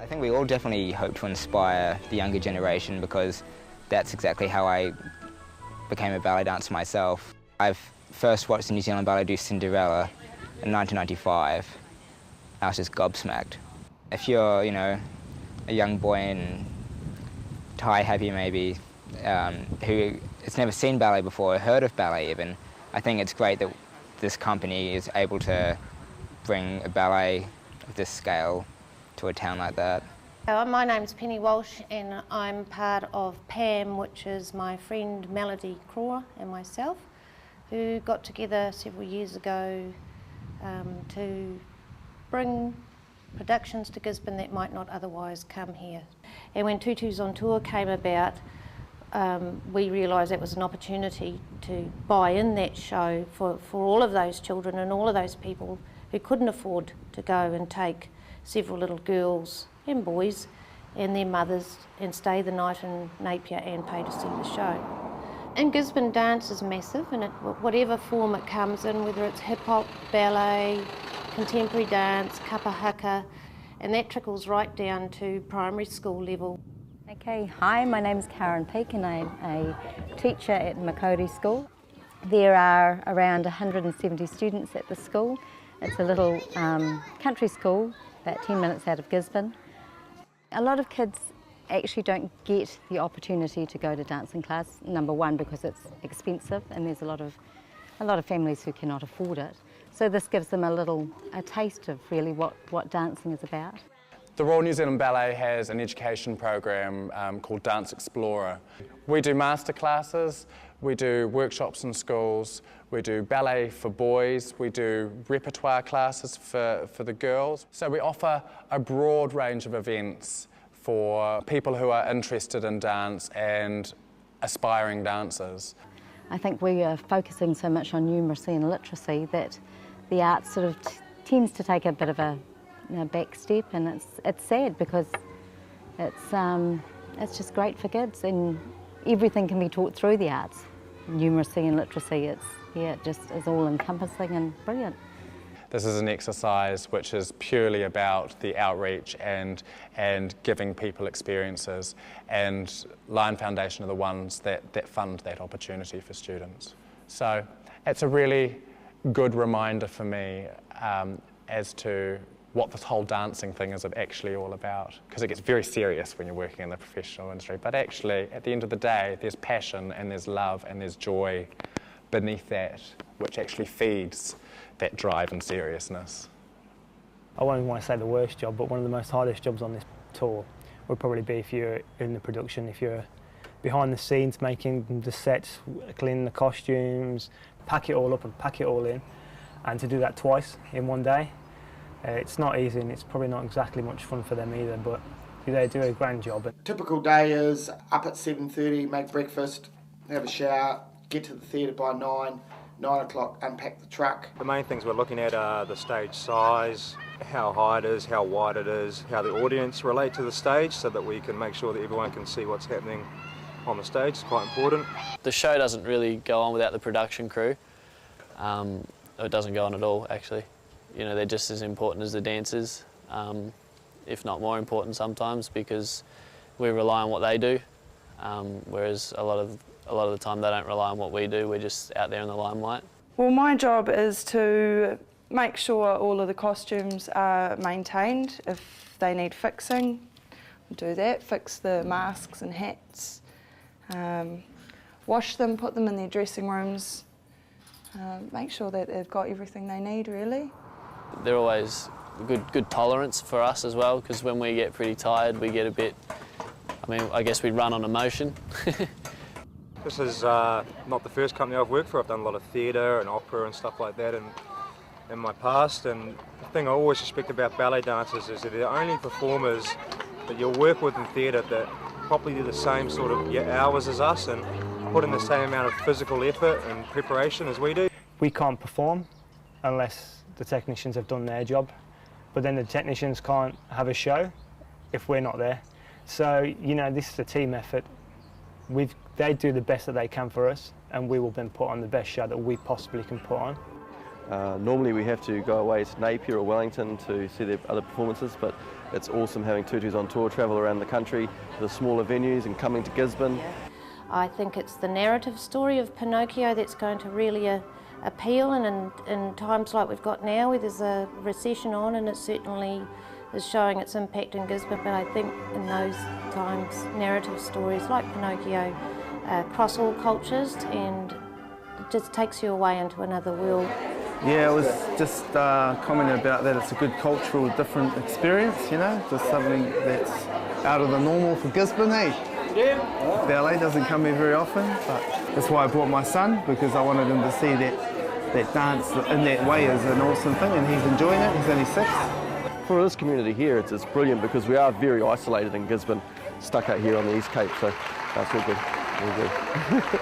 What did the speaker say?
I think we all definitely hope to inspire the younger generation because that's exactly how I became a ballet dancer myself. I've first watched the New Zealand Ballet do Cinderella in 1995. I was just gobsmacked. If you're, you know, a young boy in Thai happy maybe, who has never seen ballet before, or heard of ballet even, I think it's great that this company is able to bring a ballet of this scale to a town like that. My name's Penny Walsh and I'm part of PAM, which is my friend Melody Craw and myself, who got together several years ago to bring productions to Gisborne that might not otherwise come here. And when Tutus on Tour came about, we realised that was an opportunity to buy in that show for all of those children and all of those people who couldn't afford to go and take several little girls and boys and their mothers and stay the night in Napier and pay to see the show. In Gisborne, dance is massive, and whatever form it comes in, whether it's hip-hop, ballet, contemporary dance, kapa haka, and that trickles right down to primary school level. Okay, hi, my name's Peck and I'm a teacher at Makoti School. There are around 170 students at the school. It's a little country school, about 10 minutes out of Gisborne. A lot of kids actually don't get the opportunity to go to dancing class, number one because it's expensive and there's a lot of families who cannot afford it. So this gives them a taste of really what dancing is about. The Royal New Zealand Ballet has an education program called Dance Explorer. We do master classes, we do workshops in schools, we do ballet for boys, we do repertoire classes for the girls. So we offer a broad range of events for people who are interested in dance and aspiring dancers. I think we are focusing so much on numeracy and literacy that the art sort of tends to take a bit of a back step, and it's sad because it's just great for kids and everything can be taught through the arts. Numeracy and literacy, it just is all encompassing and brilliant. This is an exercise which is purely about the outreach and giving people experiences, and Lion Foundation are the ones that fund that opportunity for students. So it's a really good reminder for me as to what this whole dancing thing is actually all about, because it gets very serious when you're working in the professional industry, but actually at the end of the day there's passion and there's love and there's joy beneath that, which actually feeds that drive and seriousness. I won't want to say the worst job, but one of the most hardest jobs on this tour would probably be if you're in the production, if you're behind the scenes making the sets, cleaning the costumes, pack it all up and pack it all in, and to do that twice in one day. It's not easy and it's probably not exactly much fun for them either, but they do a grand job. Typical day is up at 7:30, make breakfast, have a shower, get to the theatre by 9 o'clock, unpack the truck. The main things we're looking at are the stage size, how high it is, how wide it is, how the audience relate to the stage so that we can make sure that everyone can see what's happening on the stage. It's quite important. The show doesn't really go on without the production crew. It doesn't go on at all, actually. You know, they're just as important as the dancers, if not more important sometimes, because we rely on what they do, whereas a lot of the time they don't rely on what we do. We're just out there in the limelight. Well, my job is to make sure all of the costumes are maintained. If they need fixing, we'll do that. Fix the masks and hats, wash them, put them in their dressing rooms, make sure that they've got everything they need, really. They're always good tolerance for us as well, because when we get pretty tired, we get a bit, I guess we run on emotion. This is not the first company I've worked for. I've done a lot of theatre and opera and stuff like that in my past, and the thing I always respect about ballet dancers is that they're the only performers that you'll work with in theatre that probably do the same sort of hours as us and put in the same amount of physical effort and preparation as we do. We can't perform unless the technicians have done their job, but then the technicians can't have a show if we're not there. So, you know, this is a team effort. They do the best that they can for us, and we will then put on the best show that we possibly can put on. Normally we have to go away to Napier or Wellington to see their other performances, but It's awesome having tutus on tour, travel around the country to the smaller venues and coming to Gisborne. I think it's the narrative story of Pinocchio that's going to really appeal, and in times like we've got now where there's a recession on, and it certainly is showing its impact in Gisborne, but I think in those times narrative stories like Pinocchio cross all cultures and it just takes you away into another world. Yeah, I was just commenting about that. It's a good cultural, different experience, you know, just something that's out of the normal for Gisborne, eh? Yeah. Ballet doesn't come here very often, but that's why I brought my son, because I wanted him to see that dance in that way is an awesome thing, and he's enjoying it. He's only 6. For this community here, it's brilliant because we are very isolated in Gisborne, stuck out here on the East Cape, so that's all good. All good.